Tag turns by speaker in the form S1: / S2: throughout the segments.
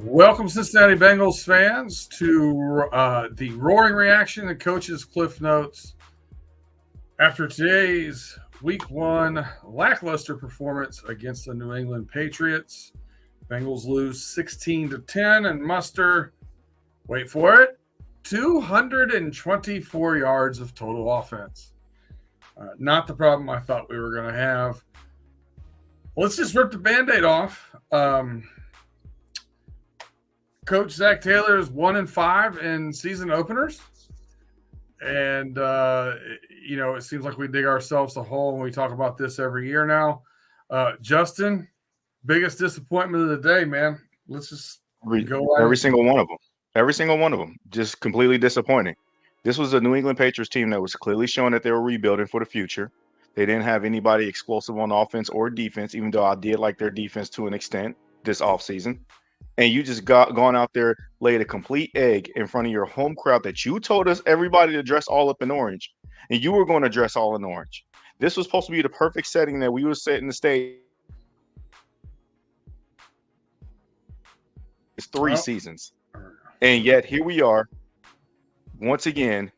S1: Welcome, Cincinnati Bengals fans, to the roaring reaction and coaches' cliff notes after today's Week 1 lackluster performance against the New England Patriots. Bengals lose 16-10 and muster, wait for it, 224 yards of total offense. Not the problem I thought we were going to have. Let's just rip the Band-Aid off. Coach Zach Taylor is 1-5 in season openers. And, it seems like we dig ourselves a hole when we talk about this every year now. Justin, biggest disappointment of the day, man. Let's just go
S2: every single one of them. Every single one of them. Just completely disappointing. This was a New England Patriots team that was clearly showing that they were rebuilding for the future. They didn't have anybody explosive on offense or defense, even though I did like their defense to an extent this offseason. And you just gone out there, laid a complete egg in front of your home crowd that you told us everybody to dress all up in orange. And you were going to dress all in orange. This was supposed to be the perfect setting that we were setting the stage. It's three seasons. And yet here we are, once again,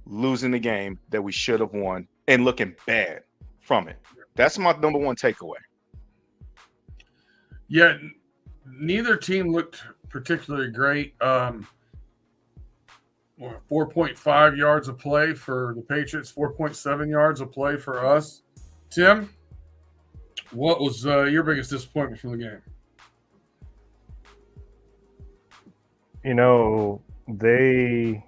S2: losing the game that we should have won and looking bad from it. That's my number one takeaway.
S1: Yeah, neither team looked particularly great. 4.5 yards of play for the Patriots, 4.7 yards of play for us. Tim, what was your biggest disappointment from the game?
S3: They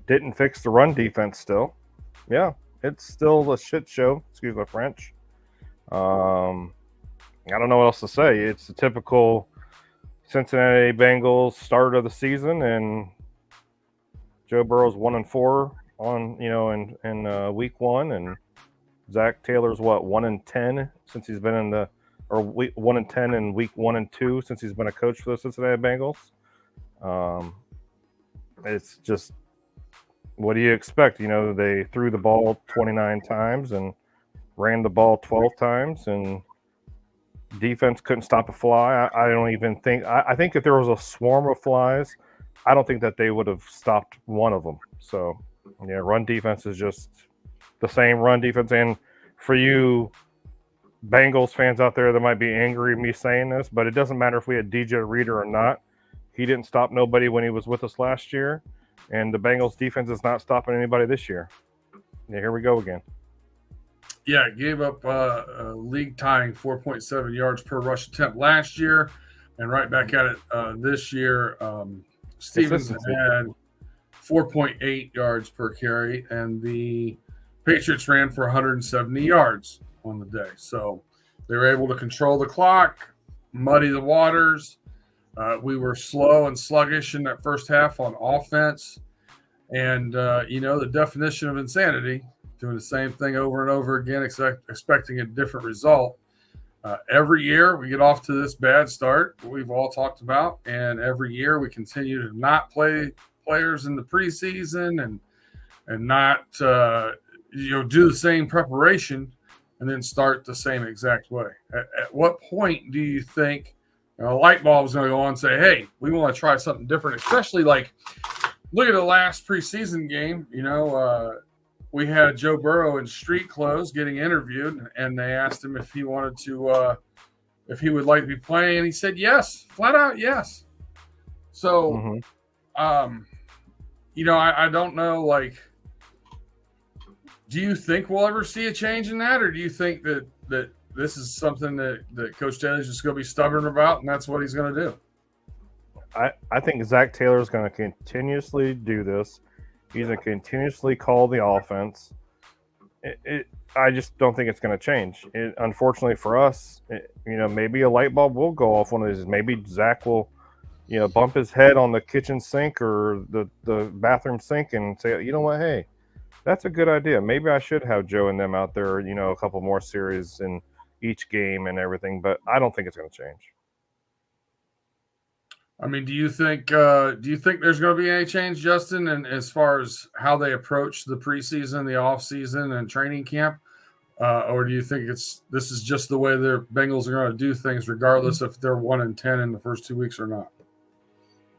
S3: didn't fix the run defense still. Yeah, it's still a shit show. Excuse my French. I don't know what else to say. It's the typical Cincinnati Bengals start of the season, and Joe Burrow's 1-4 in week 1, and Zach Taylor's 1-10 since he's been in 1-10 in week 1 and 2 since he's been a coach for the Cincinnati Bengals. It's just, what do you expect? They threw the ball 29 times and ran the ball 12 times, and defense couldn't stop a fly. I don't even think – I think if there was a swarm of flies, I don't think that they would have stopped one of them. So, yeah, run defense is just the same run defense. And for you Bengals fans out there that might be angry at me saying this, but it doesn't matter if we had DJ Reader or not. He didn't stop nobody when he was with us last year, and the Bengals defense is not stopping anybody this year. Yeah, here we go again.
S1: Yeah, gave up league-tying 4.7 yards per rush attempt last year, and right back at it this year. Stevens had 4.8 yards per carry, and the Patriots ran for 170 yards on the day. So they were able to control the clock, muddy the waters. We were slow and sluggish in that first half on offense. And, the definition of insanity, doing the same thing over and over again, expecting a different result. Every year we get off to this bad start, we've all talked about, and every year we continue to not play players in the preseason and not do the same preparation and then start the same exact way. At what point do you think a light bulb is going to go on and say, hey, we want to try something different, especially like look at the last preseason game, we had Joe Burrow in street clothes getting interviewed, and they asked him if he wanted to, if he would like to be playing, and he said yes, flat out yes. So, I don't know, like, do you think we'll ever see a change in that, or do you think that this is something that Coach Taylor's just going to be stubborn about, and that's what he's going to do?
S3: I think Zach Taylor is going to continuously do this. He's going to continuously call the offense. I just don't think it's going to change. Unfortunately for us, maybe a light bulb will go off one of these. Maybe Zach will, bump his head on the kitchen sink or the bathroom sink and say, you know what, hey, that's a good idea. Maybe I should have Joe and them out there, a couple more series in each game and everything. But I don't think it's going to change.
S1: I mean, do you think there's going to be any change, Justin, and as far as how they approach the preseason, the off season, and training camp? Or do you think this is just the way the Bengals are going to do things, regardless if they're 1-10 in the first 2 weeks or not?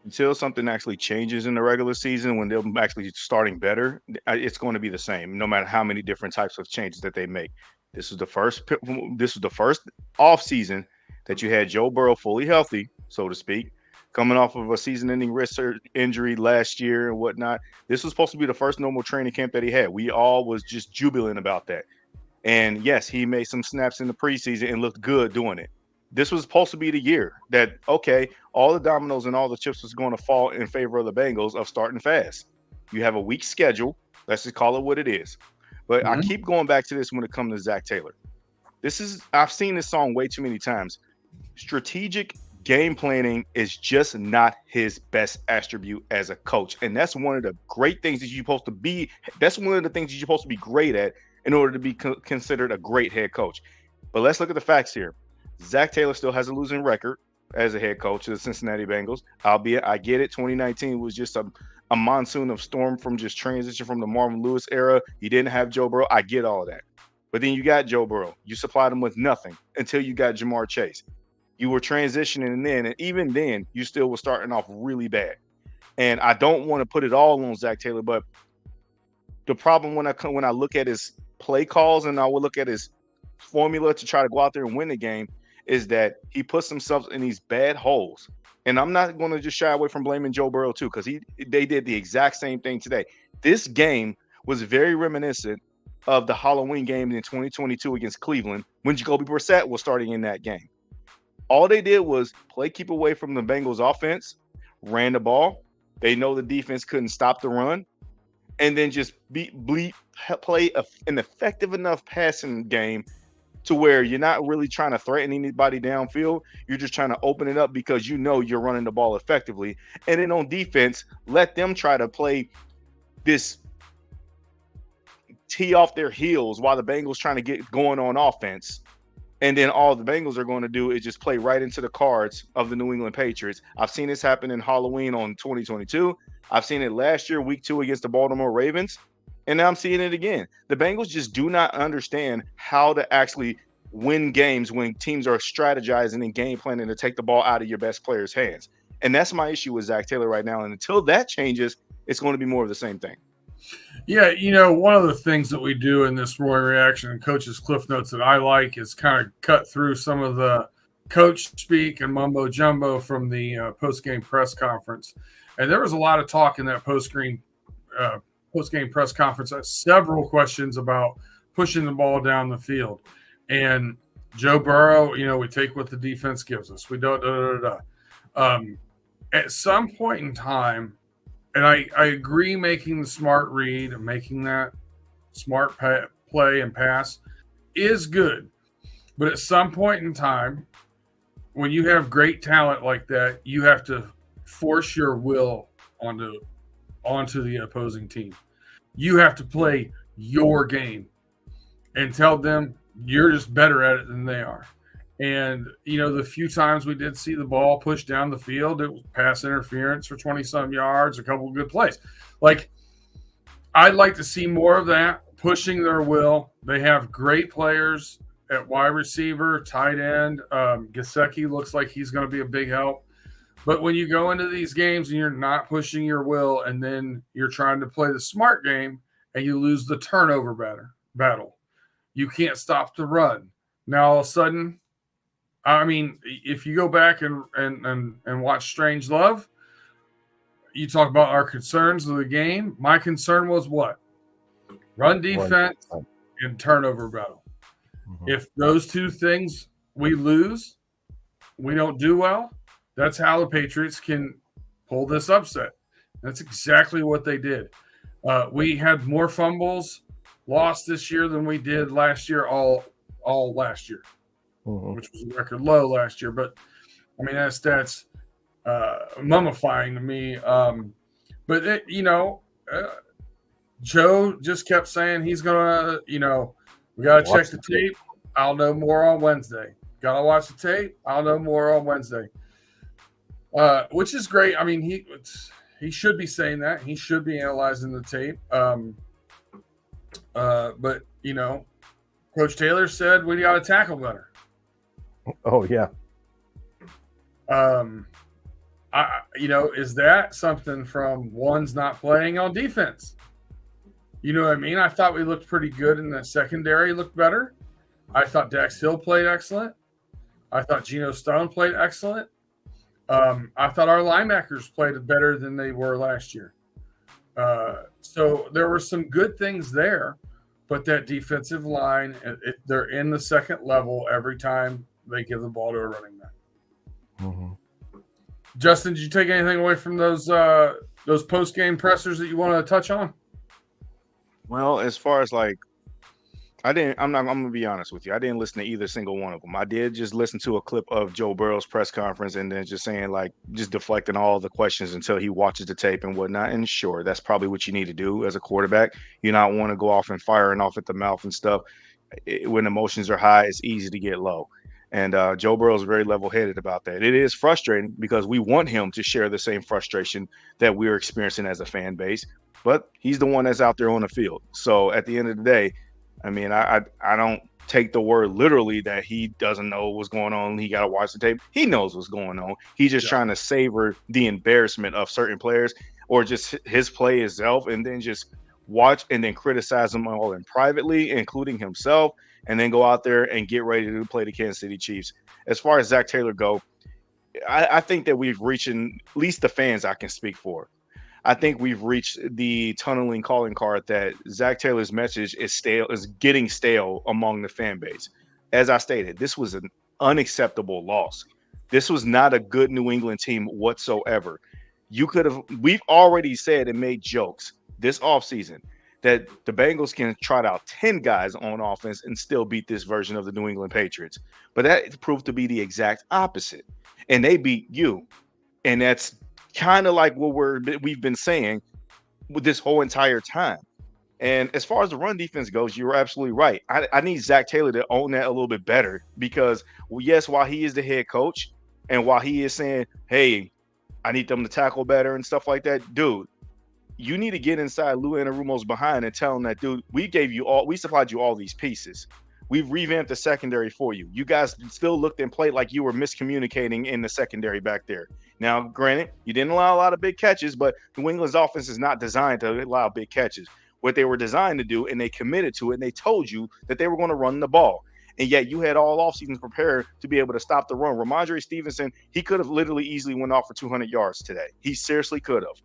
S2: Until something actually changes in the regular season, when they're actually starting better, it's going to be the same, no matter how many different types of changes that they make. This was the first off season that you had Joe Burrow fully healthy, so to speak, coming off of a season-ending wrist injury last year and whatnot. This was supposed to be the first normal training camp that he had. We all was just jubilant about that. And yes, he made some snaps in the preseason and looked good doing it. This was supposed to be the year that, okay, all the dominoes and all the chips was going to fall in favor of the Bengals of starting fast. You have a weak schedule. Let's just call it what it is. But I keep going back to this when it comes to Zach Taylor. I've seen this song way too many times. Strategic game planning is just not his best attribute as a coach. And that's one of the great things that you're supposed to be. That's one of the things that you're supposed to be great at in order to be considered a great head coach. But let's look at the facts here. Zach Taylor still has a losing record as a head coach of the Cincinnati Bengals. Albeit, I get it, 2019 was just a monsoon of storm from just transition from the Marvin Lewis era. You didn't have Joe Burrow. I get all of that. But then you got Joe Burrow. You supplied him with nothing until you got Jamar Chase. You were transitioning then, and even then, you still were starting off really bad. And I don't want to put it all on Zach Taylor, but the problem when I look at his play calls and I will look at his formula to try to go out there and win the game is that he puts himself in these bad holes. And I'm not going to just shy away from blaming Joe Burrow too, because they did the exact same thing today. This game was very reminiscent of the Halloween game in 2022 against Cleveland when Jacoby Brissett was starting in that game. All they did was keep away from the Bengals offense, ran the ball. They know the defense couldn't stop the run, and then just play an effective enough passing game to where you're not really trying to threaten anybody downfield. You're just trying to open it up because you know you're running the ball effectively. And then on defense, let them try to play this tee off their heels while the Bengals trying to get going on offense. And then all the Bengals are going to do is just play right into the cards of the New England Patriots. I've seen this happen in Halloween on 2022. I've seen it last year, week 2 against the Baltimore Ravens. And now I'm seeing it again. The Bengals just do not understand how to actually win games when teams are strategizing and game planning to take the ball out of your best players' hands. And that's my issue with Zach Taylor right now. And until that changes, it's going to be more of the same thing.
S1: Yeah, one of the things that we do in this Roy Reaction and Coach's Cliff Notes that I like is kind of cut through some of the coach speak and mumbo jumbo from the post-game press conference. And there was a lot of talk in that post-game press conference. Several questions about pushing the ball down the field. And Joe Burrow, we take what the defense gives us. We don't. At some point in time, and I agree, making the smart read and making that smart play and pass is good. But at some point in time, when you have great talent like that, you have to force your will onto the opposing team. You have to play your game and tell them you're just better at it than they are. And, the few times we did see the ball pushed down the field, it was pass interference for 20-some yards, a couple of good plays. I'd like to see more of that, pushing their will. They have great players at wide receiver, tight end. Gesicki looks like he's going to be a big help. But when you go into these games and you're not pushing your will, and then you're trying to play the smart game and you lose the turnover battle, you can't stop the run. Now, all of a sudden, if you go back and watch Strange Love, you talk about our concerns of the game. My concern was what? Run defense and turnover battle. Mm-hmm. If those two things we lose, we don't do well, that's how the Patriots can pull this upset. That's exactly what they did. We had more fumbles lost this year than we did last year, all last year. Mm-hmm. Which was a record low last year. But, that's mummifying to me. But, Joe just kept saying he's going to, we got to check the tape. I'll know more on Wednesday. Got to watch the tape. I'll know more on Wednesday. Which is great. He should be saying that. He should be analyzing the tape. But, Coach Taylor said we got to tackle better.
S3: Oh yeah.
S1: Is that something from one's not playing on defense? You know what I mean? I thought we looked pretty good in the secondary, looked better. I thought Dax Hill played excellent. I thought Geno Stone played excellent. I thought our linebackers played better than they were last year. So there were some good things there, but that defensive line, they're in the second level every time they give the ball to a running back.
S3: Mm-hmm.
S1: Justin, did you take anything away from those post-game pressers that you want to touch on?
S2: Well, as far as like, I'm gonna be honest with you. I didn't listen to either single one of them. I did just listen to a clip of Joe Burrow's press conference and then just saying like, just deflecting all the questions until he watches the tape and whatnot. And sure, that's probably what you need to do as a quarterback. You not want to go off and firing off at the mouth and stuff. When emotions are high, it's easy to get low. And Joe Burrow is very level-headed about that. It is frustrating because we want him to share the same frustration that we're experiencing as a fan base, but he's the one that's out there on the field. So at the end of the day, I mean, I don't take the word literally that he doesn't know what's going on. He got to watch the tape. He knows what's going on. He's just trying to savor the embarrassment of certain players or just his play itself and then just watch and then criticize them all in privately, including himself, and then go out there and get ready to play the Kansas City Chiefs. As far as Zach Taylor go, I think that we've reached, at least the fans I can speak for, I think we've reached the tunneling calling card that Zach Taylor's message is getting stale among the fan base. As I stated, this was an unacceptable loss. This was not a good New England team whatsoever. We've already said and made jokes this offseason that the Bengals can trot out 10 guys on offense and still beat this version of the New England Patriots. But that proved to be the exact opposite. And they beat you. And that's kind of like what we've been saying with this whole entire time. And as far as the run defense goes, you're absolutely right. I need Zach Taylor to own that a little bit better because, well, yes, while he is the head coach and while he is saying, hey, I need them to tackle better and stuff like that, dude, you need to get inside Lou Anarumo's behind and tell him that, dude, we supplied you all these pieces. We've revamped the secondary for you. You guys still looked and played like you were miscommunicating in the secondary back there. Now, granted, you didn't allow a lot of big catches, but New England's offense is not designed to allow big catches. What they were designed to do, and they committed to it, and they told you that they were going to run the ball. And yet you had all offseason prepared to be able to stop the run. Ramondre Stevenson, he could have literally easily went off for 200 yards today. He seriously could have.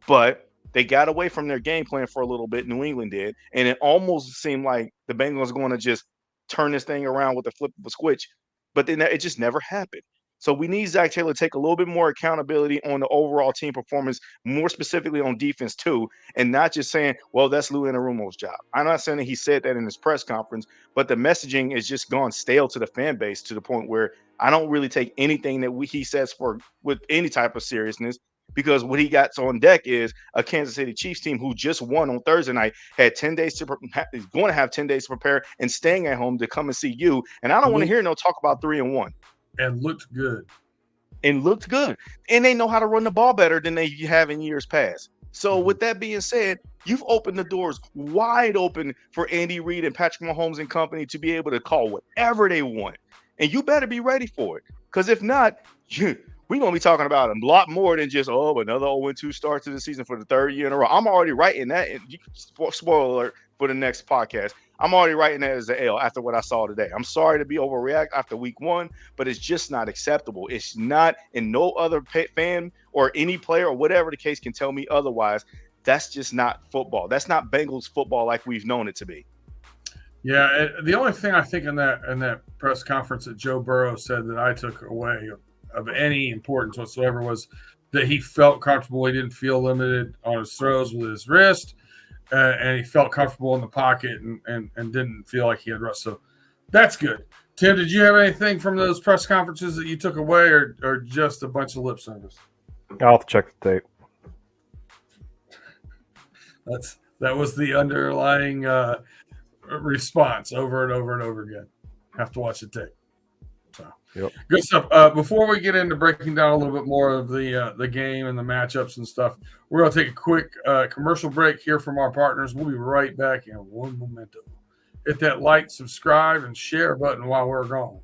S2: But they got away from their game plan for a little bit. New England did. And it almost seemed like the Bengals were going to just turn this thing around with the flip of a switch. But then it just never happened. So we need Zach Taylor to take a little bit more accountability on the overall team performance, more specifically on defense too, and not just saying, well, that's Lou Anarumo's job. I'm not saying that he said that in his press conference, but the messaging has just gone stale to the fan base to the point where I don't really take anything that he says with any type of seriousness. Because what he got on deck is a Kansas City Chiefs team who just won on Thursday night, had 10 days is going to have 10 days to prepare and staying at home to come and see you. And I don't want to hear no talk about 3-1.
S1: And looked good.
S2: And they know how to run the ball better than they have in years past. So with that being said, you've opened the doors wide open for Andy Reid and Patrick Mahomes and company to be able to call whatever they want. And you better be ready for it. Because if not, we're going to be talking about a lot more than just, another 0-2 start to the season for the third year in a row. I'm already writing that. And spoiler alert for the next podcast. I'm already writing that as an L after what I saw today. I'm sorry to be overreact after week one, but it's just not acceptable. It's not, and no other fan or any player or whatever the case can tell me otherwise. That's just not football. That's not Bengals football like we've known it to be.
S1: Yeah, the only thing I think in that press conference that Joe Burrow said that I took away of any importance whatsoever was that he felt comfortable. He didn't feel limited on his throws with his wrist, and he felt comfortable in the pocket and didn't feel like he had rust. So that's good. Tim, did you have anything from those press conferences that you took away or just a bunch of lip service?
S3: I'll have to check the tape.
S1: That was the underlying response over and over and over again. Have to watch the tape. So
S3: yep.
S1: Good stuff. Before we get into breaking down a little bit more of the game and the matchups and stuff, we're going to take a quick commercial break here from our partners. We'll be right back in one momento. hit that like, subscribe, and share button while we're gone.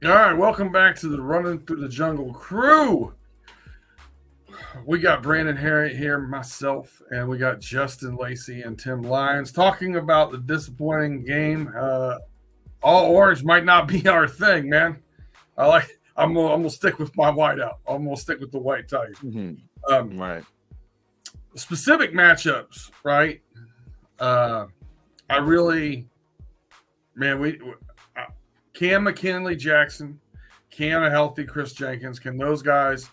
S1: All right, welcome back to the Running Through the Jungle crew. We got Brandon Harriet here, myself, and we got Justin Lacey and Tim Lyons talking about the disappointing game. All orange might not be our thing, man. I'm gonna stick with my whiteout. I'm gonna stick with the white Tigers.
S2: Mm-hmm. Right.
S1: Specific matchups, right? Can McKinley Jackson, can a healthy Chris Jenkins, can those guys,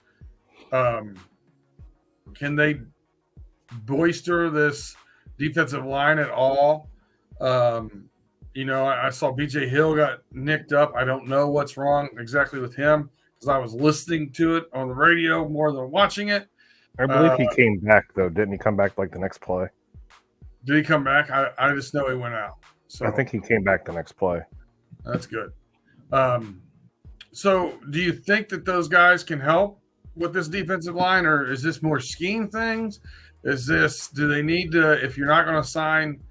S1: can they boister this defensive line at all? I saw BJ Hill got nicked up. I don't know what's wrong exactly with him because I was listening to it on the radio more than watching it.
S3: I believe he came back, though. Didn't he come back like the next play?
S1: Did he come back? I just know he went out. So
S3: I think he came back the next play.
S1: That's good. So do you think that those guys can help with this defensive line, or is this more scheme things? Do they need to, if you're not going to sign,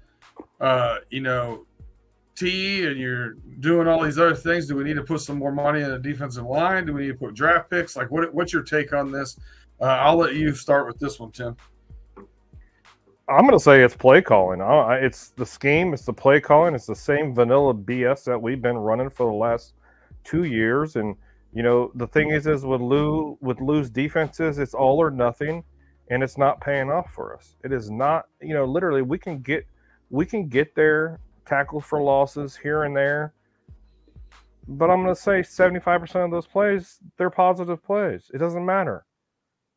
S1: T and you're doing all these other things, do we need to put some more money in the defensive line? Do we need to put draft picks? Like, what's your take on this? I'll let you start with this one, Tim.
S3: I'm going to say it's play calling. It's the scheme. It's the play calling. It's the same vanilla BS that we've been running for the last 2 years. And, the thing is with Lou's defenses, it's all or nothing, and it's not paying off for us. It is not, literally we can get there, tackles for losses here and there. But I'm going to say 75% of those plays, they're positive plays. It doesn't matter.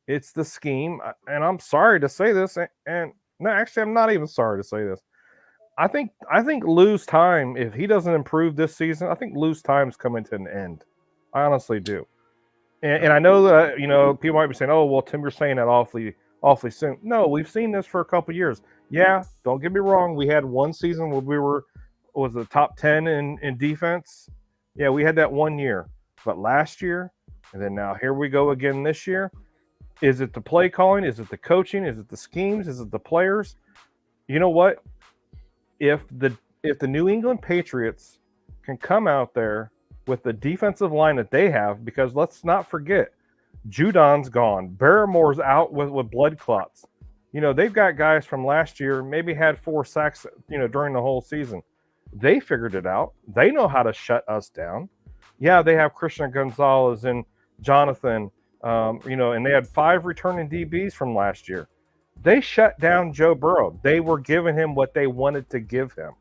S3: It's the scheme. And I'm sorry to say this, and no, actually, I'm not even sorry to say this. I think Lou's time, if he doesn't improve this season, I think Lou's time's coming to an end. I honestly do. And I know that, people might be saying, oh, well, Tim, you're saying that awfully soon. No, we've seen this for a couple of years. Yeah, don't get me wrong. We had one season where was the top 10 in defense. Yeah, we had that 1 year. But last year, and then now here we go again this year. Is it the play calling? Is it the coaching? Is it the schemes? Is it the players? You know what? If the New England Patriots can come out there with the defensive line that they have, because let's not forget, Judon's gone. Barrymore's out with blood clots. They've got guys from last year, maybe had 4 sacks, during the whole season. They figured it out. They know how to shut us down. Yeah, they have Christian Gonzalez and Jonathan, and they had 5 returning DBs from last year. They shut down Joe Burrow. They were giving him what they wanted to give him.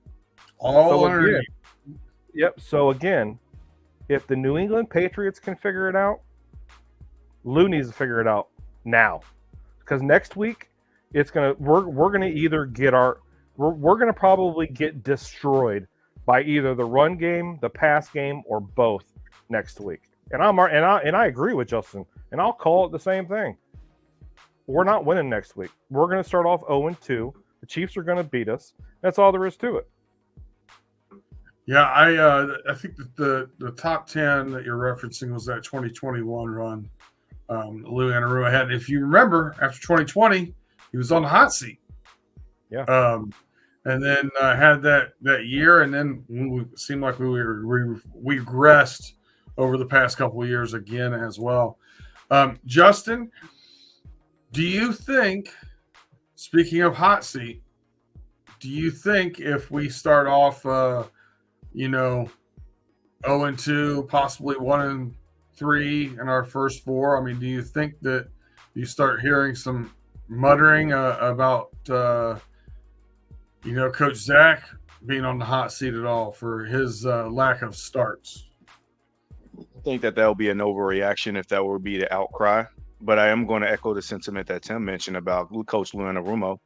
S3: So again, if the New England Patriots can figure it out, Lou needs to figure it out now. Because next week, we're gonna either we're gonna probably get destroyed by either the run game, the pass game, or both next week. And I agree with Justin, and I'll call it the same thing. We're not winning next week. We're going to start off 0-2. The Chiefs are going to beat us. That's all there is to it.
S1: Yeah, I think that the top 10 that you're referencing was that 2021 run Lou Anarumo had. If you remember, after 2020, he was on the hot seat.
S3: Yeah.
S1: And then had that year, and then it seemed like we regressed over the past couple of years again as well. Justin, do you think, speaking of hot seat, do you think if we start off, 0-2, possibly 1-3 in our first 4, I mean, do you think that you start hearing some muttering about, Coach Zach being on the hot seat at all for his lack of starts?
S2: I think that will be an overreaction if that would be the outcry. But I am going to echo the sentiment that Tim mentioned about Coach Lou Anarumo.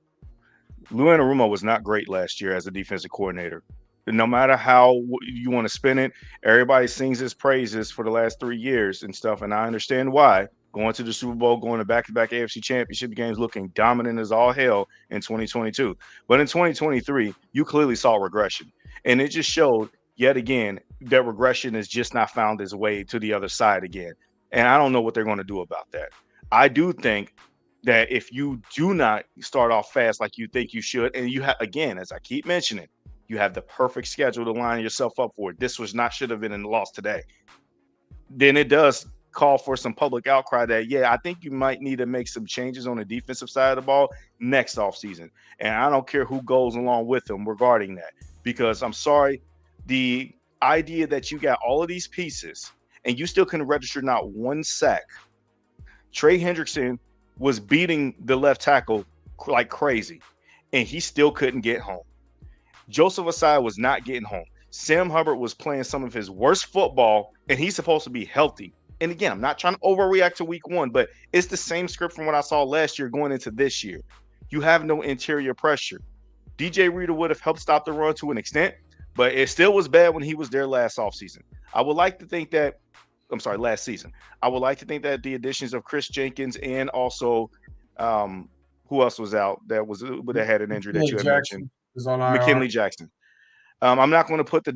S2: Lou Anarumo was not great last year as a defensive coordinator. No matter how you want to spin it, everybody sings his praises for the last 3 years and stuff, and I understand why. Going to the Super Bowl, going to back-to-back AFC Championship games, looking dominant as all hell in 2022. But in 2023, you clearly saw regression, and it just showed yet again, that regression has just not found its way to the other side again. And I don't know what they're going to do about that. I do think that if you do not start off fast like you think you should, and you have, again, as I keep mentioning, you have the perfect schedule to line yourself up for. This should have been a loss today. Then it does call for some public outcry that, yeah, I think you might need to make some changes on the defensive side of the ball next offseason. And I don't care who goes along with them regarding that, because I'm sorry, the idea that you got all of these pieces and you still can register not one sack. Trey Hendrickson was beating the left tackle like crazy, and he still couldn't get home. Joseph Asai was not getting home. Sam Hubbard was playing some of his worst football, and he's supposed to be healthy. And again, I'm not trying to overreact to week one, but it's the same script from what I saw last year going into this year. You have no interior pressure. DJ Reader would have helped stop the run to an extent, but it still was bad when he was there last offseason. Last season. I would like to think that the additions of Chris Jenkins and also who else was out that had an injury that you had mentioned?
S1: Is on IR.
S2: McKinley Jackson. I'm not going to put the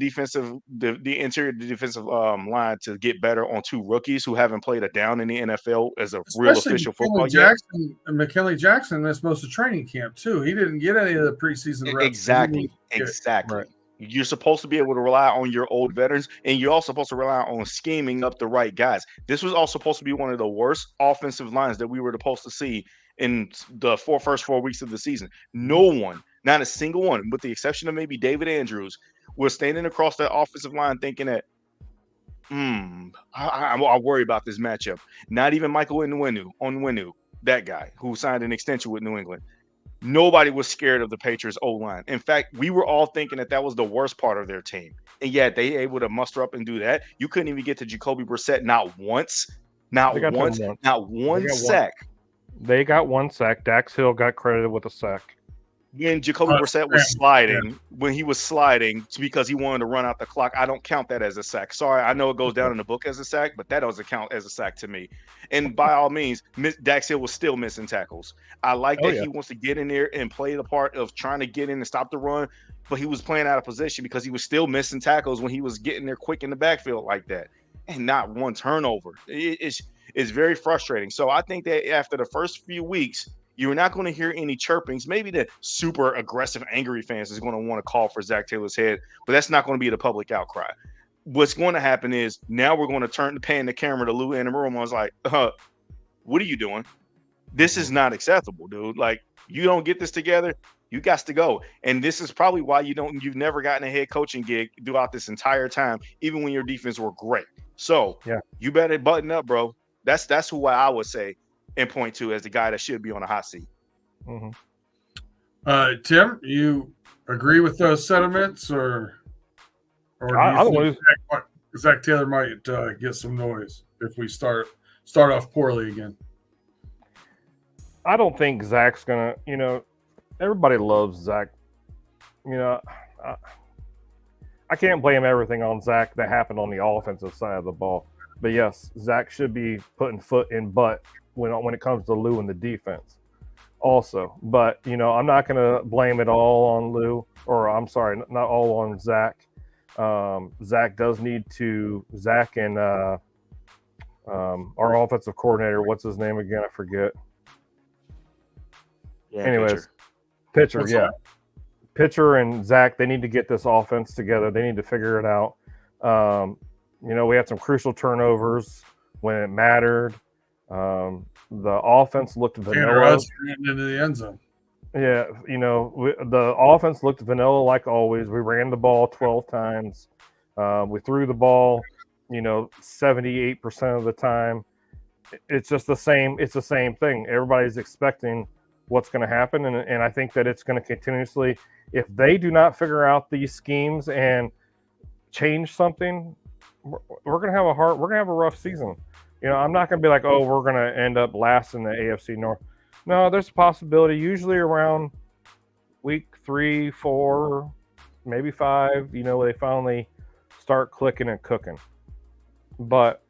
S2: interior defensive line to get better on two rookies who haven't played a down in the NFL as a real official football yet.
S1: McKinley Jackson missed most of training camp too. He didn't get any of the preseason reps.
S2: Exactly. Right. You're supposed to be able to rely on your old veterans, and you're also supposed to rely on scheming up the right guys. This was also supposed to be one of the worst offensive lines that we were supposed to see in the first 4 weeks of the season. No one, not a single one, with the exception of maybe David Andrews, was standing across that offensive line thinking that, I worry about this matchup. Not even Michael Onwenu, that guy who signed an extension with New England. Nobody was scared of the Patriots O-line. In fact, we were all thinking that was the worst part of their team. And yet they able to muster up and do that. You couldn't even get to Jacoby Brissett not once. Not one sack.
S3: They got one sack. Dax Hill got credited with a sack.
S2: When Jacoby Brissett was sliding, when he was sliding because he wanted to run out the clock, I don't count that as a sack. Sorry, I know it goes down in the book as a sack, but that doesn't count as a sack to me. And by all means, Dax Hill was still missing tackles. I like that he wants to get in there and play the part of trying to get in and stop the run, but he was playing out of position because he was still missing tackles when he was getting there quick in the backfield like that. And not one turnover. It's very frustrating. So I think that after the first few weeks, you're not going to hear any chirpings. Maybe the super aggressive, angry fans is going to want to call for Zach Taylor's head, but that's not going to be the public outcry. What's going to happen is now we're going to pan the camera to Lou Anarumo and was like, what are you doing? This is not acceptable, dude. Like, you don't get this together, you got to go. And this is probably why you've never gotten a head coaching gig throughout this entire time, even when your defense were great. So you better button up, bro. That's who I would say and point to as the guy that should be on a hot seat.
S3: Mm-hmm.
S1: Tim, you agree with those sentiments, or do you think Zach Taylor might get some noise if we start off poorly again?
S3: I don't think Zach's gonna. Everybody loves Zach. I can't blame everything on Zach that happened on the offensive side of the ball. But yes, Zach should be putting foot in butt when it comes to Lou and the defense also. But, I'm not going to blame it all on Lou, or I'm sorry, not all on Zach. Zach and our offensive coordinator, what's his name again? I forget.
S2: Yeah,
S3: anyways, pitcher, yeah. Pitcher and Zach, they need to get this offense together. They need to figure it out. We had some crucial turnovers when it mattered. The offense looked vanilla.
S1: Into the end zone.
S3: Yeah, the offense looked vanilla like always. We ran the ball 12 times. We threw the ball, 78% of the time. It's just the same. It's the same thing. Everybody's expecting what's going to happen, and I think that it's going to continuously. If they do not figure out these schemes and change something, we're going to have a rough season. I'm not going to be like, oh, we're going to end up last in the AFC North. No, there's a possibility. Usually around week 3, 4, maybe 5, they finally start clicking and cooking. But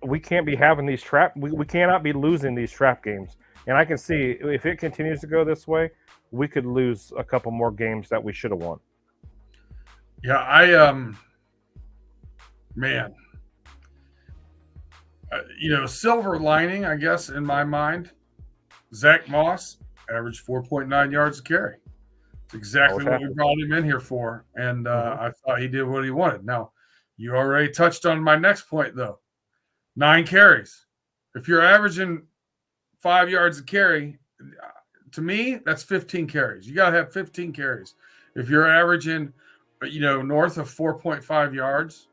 S3: we can't be having these we cannot be losing these trap games. And I can see if it continues to go this way, we could lose a couple more games that we should have won.
S1: Yeah, man, silver lining, I guess, in my mind, Zach Moss averaged 4.9 yards a carry. It's exactly what we brought him in here for, and I thought he did what he wanted. Now, you already touched on my next point, though. 9 carries. If you're averaging 5 yards a carry, to me, that's 15 carries. You got to have 15 carries. If you're averaging, north of 4.5 yards,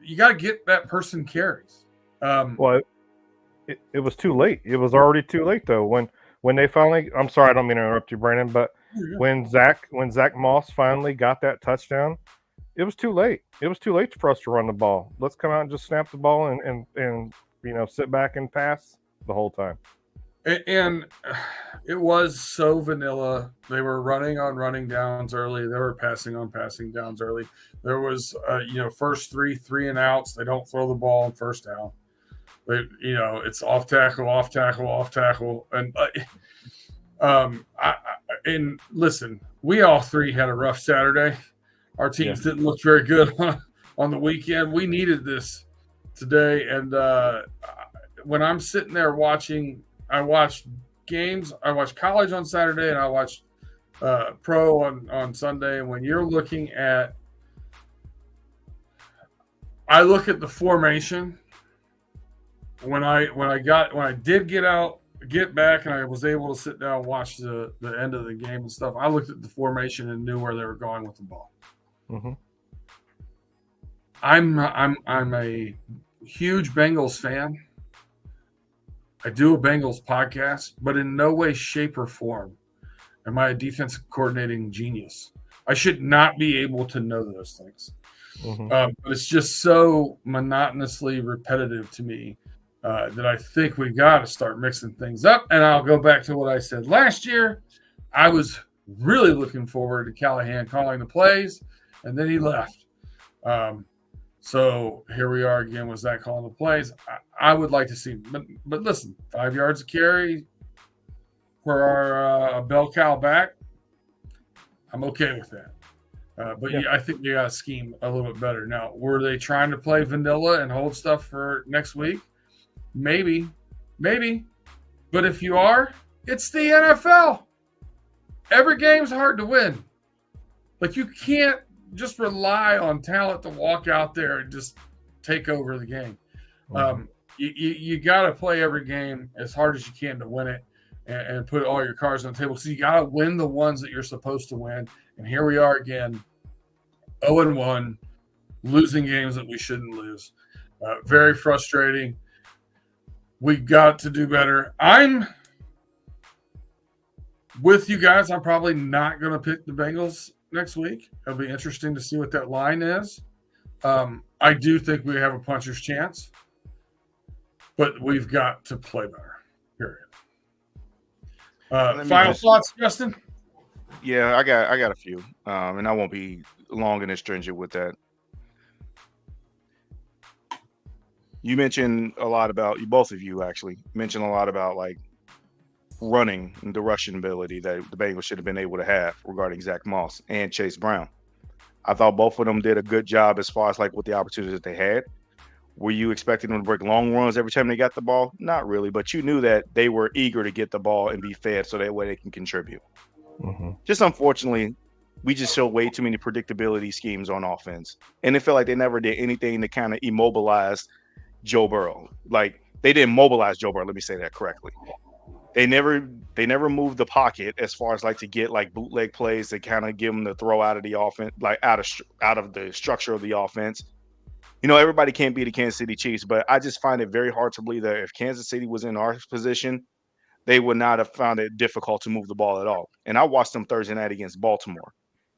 S1: you got to get that person carries.
S3: Well, it was too late. It was already too late, though. When they finally, I'm sorry, I don't mean to interrupt you, Brandon, but when Zach Moss finally got that touchdown, it was too late. It was too late for us to run the ball. Let's come out and just snap the ball and sit back and pass the whole time.
S1: And it was so vanilla. They were running on running downs early. They were passing on passing downs early. There was, first 3 and outs. They don't throw the ball on first down. It's off tackle, off tackle, off tackle. And listen, we all 3 had a rough Saturday. Our teams didn't look very good on the weekend. We needed this today. And when I'm sitting there watching, I watched games. I watched college on Saturday, and I watched pro on Sunday. And when you're looking at, I look at the formation. When I did get back, and I was able to sit down and watch the end of the game and stuff, I looked at the formation and knew where they were going with the ball.
S3: Mm-hmm.
S1: I'm a huge Bengals fan. I do a Bengals podcast, but in no way, shape, or form am I a defensive coordinating genius. I should not be able to know those things.
S3: Mm-hmm.
S1: But it's just so monotonously repetitive to me that I think we got to start mixing things up. And I'll go back to what I said last year. I was really looking forward to Callahan calling the plays, and then he left. So here we are again with Zach calling the plays. I would like to see, but listen, 5 yards of carry for our bell cow back. I'm okay with that. But I think you got to scheme a little bit better. Now, were they trying to play vanilla and hold stuff for next week? Maybe. But if you are, it's the NFL. Every game's hard to win. Like, you can't just rely on talent to walk out there and just take over the game. You got to play every game as hard as you can to win it and put all your cards on the table. So you got to win the ones that you're supposed to win. And here we are again, 0-1, losing games that we shouldn't lose. Very frustrating. We got to do better. I'm with you guys. I'm probably not going to pick the Bengals next week. It'll be interesting to see what that line is. I do think we have a puncher's chance, but we've got to play better. Period. Final thoughts, Justin?
S2: Yeah, I got a few, and I won't be long and astringent with that. You mentioned a lot about, both of you actually mentioned a lot about like running and the rushing ability that the Bengals should have been able to have regarding Zach Moss and Chase Brown. I thought both of them did a good job as far as like with the opportunities that they had. Were you expecting them to break long runs every time they got the ball? Not really, but you knew that they were eager to get the ball and be fed so that way they can contribute.
S3: Mm-hmm.
S2: Just unfortunately, we just show way too many predictability schemes on offense. And it felt like they never did anything to kind of immobilize Joe Burrow. Like, they didn't mobilize Joe Burrow, let me say that correctly. They never moved the pocket as far as like to get like bootleg plays to kind of give them the throw out of the offense, like out of the structure of the offense. Everybody can't be the Kansas City Chiefs, but I just find it very hard to believe that if Kansas City was in our position, they would not have found it difficult to move the ball at all. And I watched them Thursday night against Baltimore,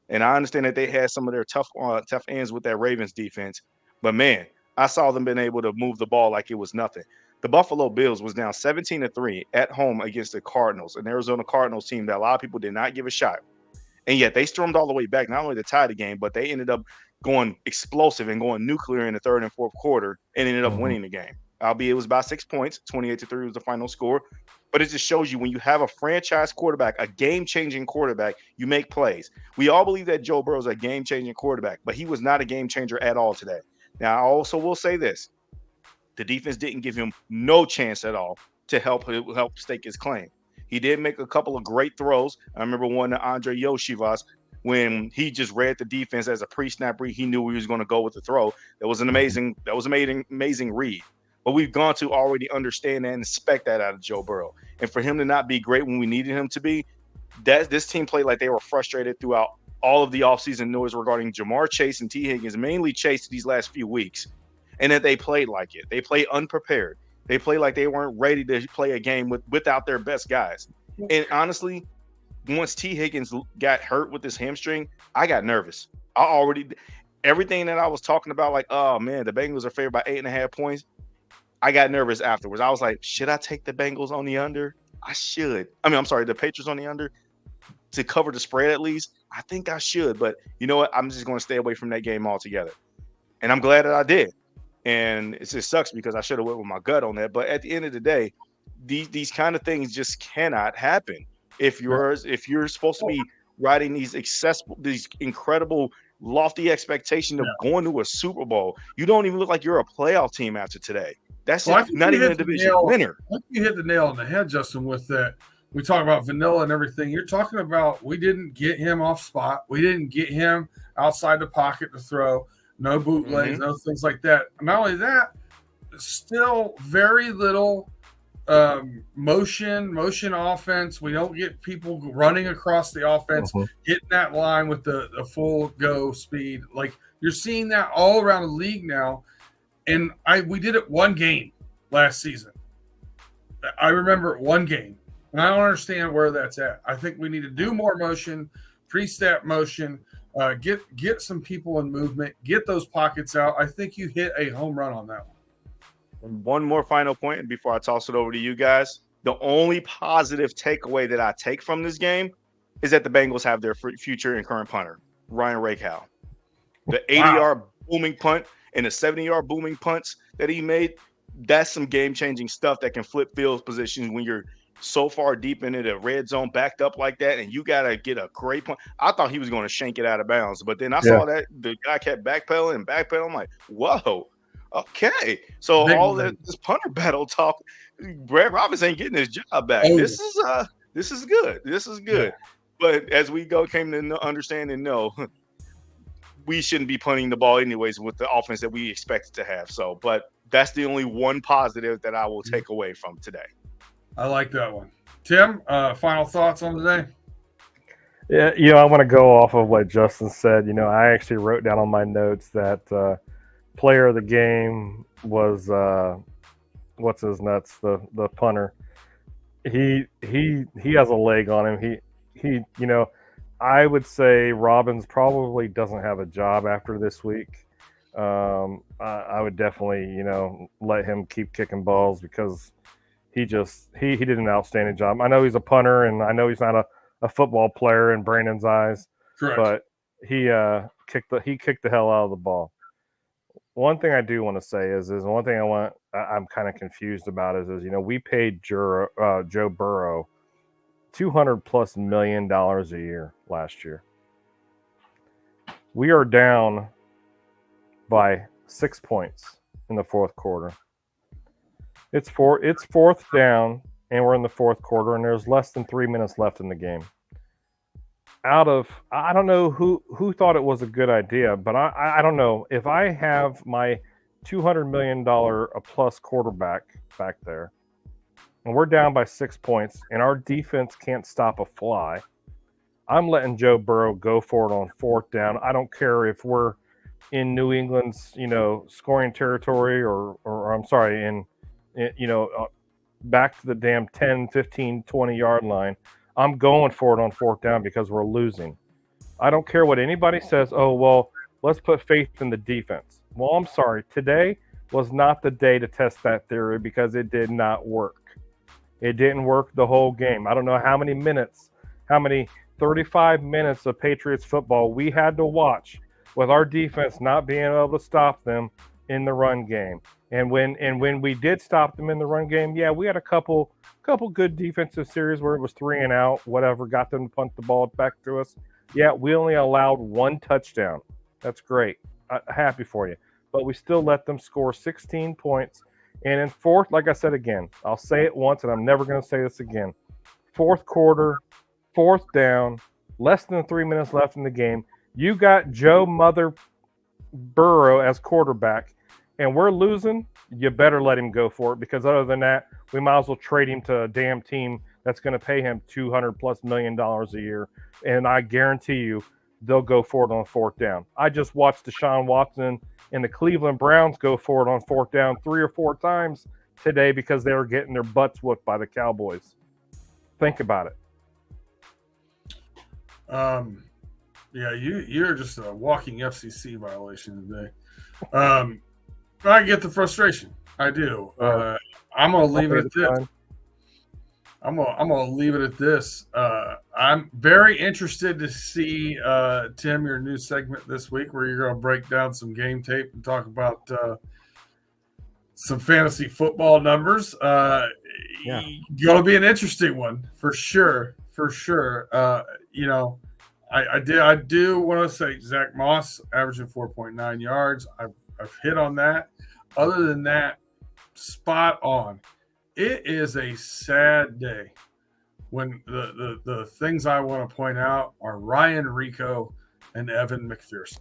S2: and I understand that they had some of their tough ends with that Ravens defense, but man, I saw them being able to move the ball like it was nothing. The Buffalo Bills was down 17-3 at home against the Cardinals, an Arizona Cardinals team that a lot of people did not give a shot. And yet they stormed all the way back, not only to tie the game, but they ended up going explosive and going nuclear in the third and fourth quarter and ended up winning the game. albeit it was about 6 points. 28-3 was the final score. But it just shows you when you have a franchise quarterback, a game-changing quarterback, you make plays. We all believe that Joe Burrow is a game-changing quarterback, but he was not a game changer at all today. Now, I also will say this. The defense didn't give him no chance at all to help stake his claim. He did make a couple of great throws. I remember one to Andre Yoshivas when he just read the defense as a pre-snap read. He knew he was going to go with the throw. That was an amazing read. But we've gone to already understand and expect that out of Joe Burrow. And for him to not be great when we needed him to be, this team played like they were frustrated throughout all of the offseason noise regarding Jamar Chase and T. Higgins, mainly Chase these last few weeks, and that they played like it. They played unprepared. They played like they weren't ready to play a game without their best guys. And honestly, once T. Higgins got hurt with his hamstring, I got nervous. Everything that I was talking about, like, oh, man, the Bengals are favored by 8.5 points, I got nervous afterwards. I was like, should I take the Bengals on the under? I should. The Patriots on the under to cover the spread at least. I think I should. But you know what? I'm just going to stay away from that game altogether. And I'm glad that I did. And it just sucks because I should have went with my gut on that. But at the end of the day, these kind of things just cannot happen. If you're supposed to be riding these incredible, lofty expectations of going to a Super Bowl, you don't even look like you're a playoff team after today. That's not even a division winner.
S1: I think you hit the nail on the head, Justin, with that. We talk about vanilla and everything. You're talking about we didn't get him off spot. We didn't get him outside the pocket to throw. No bootlegs, no things like that. Not only that, still very little motion offense. We don't get people running across the offense, hitting that line with the full go speed. Like you're seeing that all around the league now. And we did it one game last season. I remember one game. And I don't understand where that's at. I think we need to do more motion, pre-snap motion, get some people in movement, get those pockets out. I think you hit a home run on that one.
S2: And one more final point, and before I toss it over to you guys, the only positive takeaway that I take from this game is that the Bengals have their future and current punter, Ryan Rakow. The 80-yard booming punt and the 70-yard booming punts that he made, that's some game-changing stuff that can flip field positions when you're so far deep into the red zone, backed up like that, and you got to get a great punt. I thought he was going to shank it out of bounds, but then I saw that the guy kept backpedaling. I'm like, whoa, okay. So this punter battle talk, Brad Robbins ain't getting his job back. This is good. Yeah. But as we came to understand and know, we shouldn't be punting the ball anyways with the offense that we expected to have. So, but that's the only one positive that I will take away from today.
S1: I like that one. Tim, final thoughts on today?
S3: Yeah, I want to go off of what Justin said. I actually wrote down on my notes that player of the game was what's his nuts, the punter. He has a leg on him. He I would say Robbins probably doesn't have a job after this week. I would definitely, let him keep kicking balls because he did an outstanding job. I know he's a punter, and I know he's not a football player in Brandon's eyes.
S1: Correct.
S3: But he kicked the hell out of the ball. One thing I do want to say is one thing I'm kind of confused about is we paid Joe Burrow $200+ million a year last year. We are down by 6 points in the fourth quarter. It's fourth down, and we're in the fourth quarter, and there's less than 3 minutes left in the game. I don't know who thought it was a good idea, but I don't know. If I have my $200 million a plus quarterback back there, and we're down by 6 points, and our defense can't stop a fly, I'm letting Joe Burrow go for it on fourth down. I don't care if we're in New England's, scoring territory or I'm sorry, in back to the damn 10, 15, 20-yard line. I'm going for it on fourth down because we're losing. I don't care what anybody says. Oh, well, let's put faith in the defense. Well, I'm sorry. Today was not the day to test that theory because it did not work. It didn't work the whole game. I don't know how many 35 minutes of Patriots football we had to watch with our defense not being able to stop them in the run game. And when we did stop them in the run game, yeah, we had a couple good defensive series where it was 3 and out, whatever, got them to punt the ball back to us. Yeah, we only allowed 1 touchdown. That's great. Happy for you. But we still let them score 16 points. And in fourth, like I said again, I'll say it once and I'm never going to say this again. Fourth quarter, 4th down, less than 3 minutes left in the game. You got Joe Mother Burrow as quarterback, and we're losing. You better let him go for it, because other than that, we might as well trade him to a damn team that's going to pay him $200+ million a year. And I guarantee you they'll go for it on 4th down. I just watched Deshaun Watson and the Cleveland Browns go for it on 4th down 3 or 4 times today because they were getting their butts whooped by the Cowboys. Think about it.
S1: Yeah, you're just a walking FCC violation today. I get the frustration. I do. I'm gonna leave it at this. I'm gonna leave it at this. I'm very interested to see Tim, your new segment this week, where you're gonna break down some game tape and talk about some fantasy football numbers.
S3: Yeah.
S1: Gonna be an interesting one for sure. For sure. I do want to say Zach Moss averaging 4.9 yards. I've hit on that. Other than that, spot on. It is a sad day when the things I want to point out are Ryan Rico and Evan McPherson.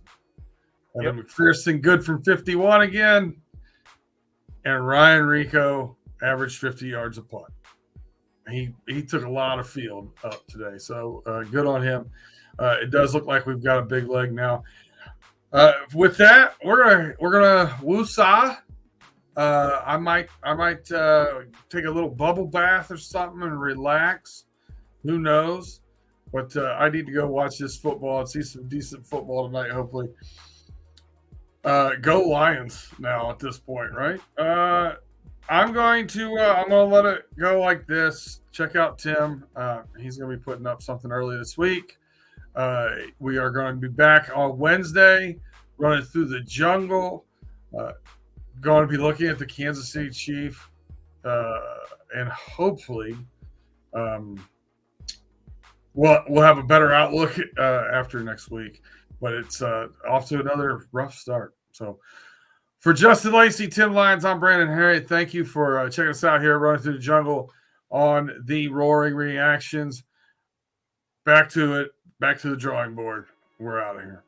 S1: Evan McPherson good from 51 again, and Ryan Rico averaged 50 yards a punt. He took a lot of field up today, so good on him. It does look like we've got a big leg now. With that, we're gonna woosah. I might take a little bubble bath or something and relax. Who knows? But I need to go watch this football and see some decent football tonight. Hopefully, go Lions now at this point, right? I'm going to let it go like this. Check out Tim. He's going to be putting up something early this week. We are going to be back on Wednesday, running through the jungle. Going to be looking at the Kansas City Chiefs, and hopefully, we'll have a better outlook after next week. But it's off to another rough start. So, for Justin Lacey, Tim Lyons, I'm Brandon Harry. Thank you for checking us out here, running through the jungle on the Roaring Reactions. Back to it. Back to the drawing board. We're out of here.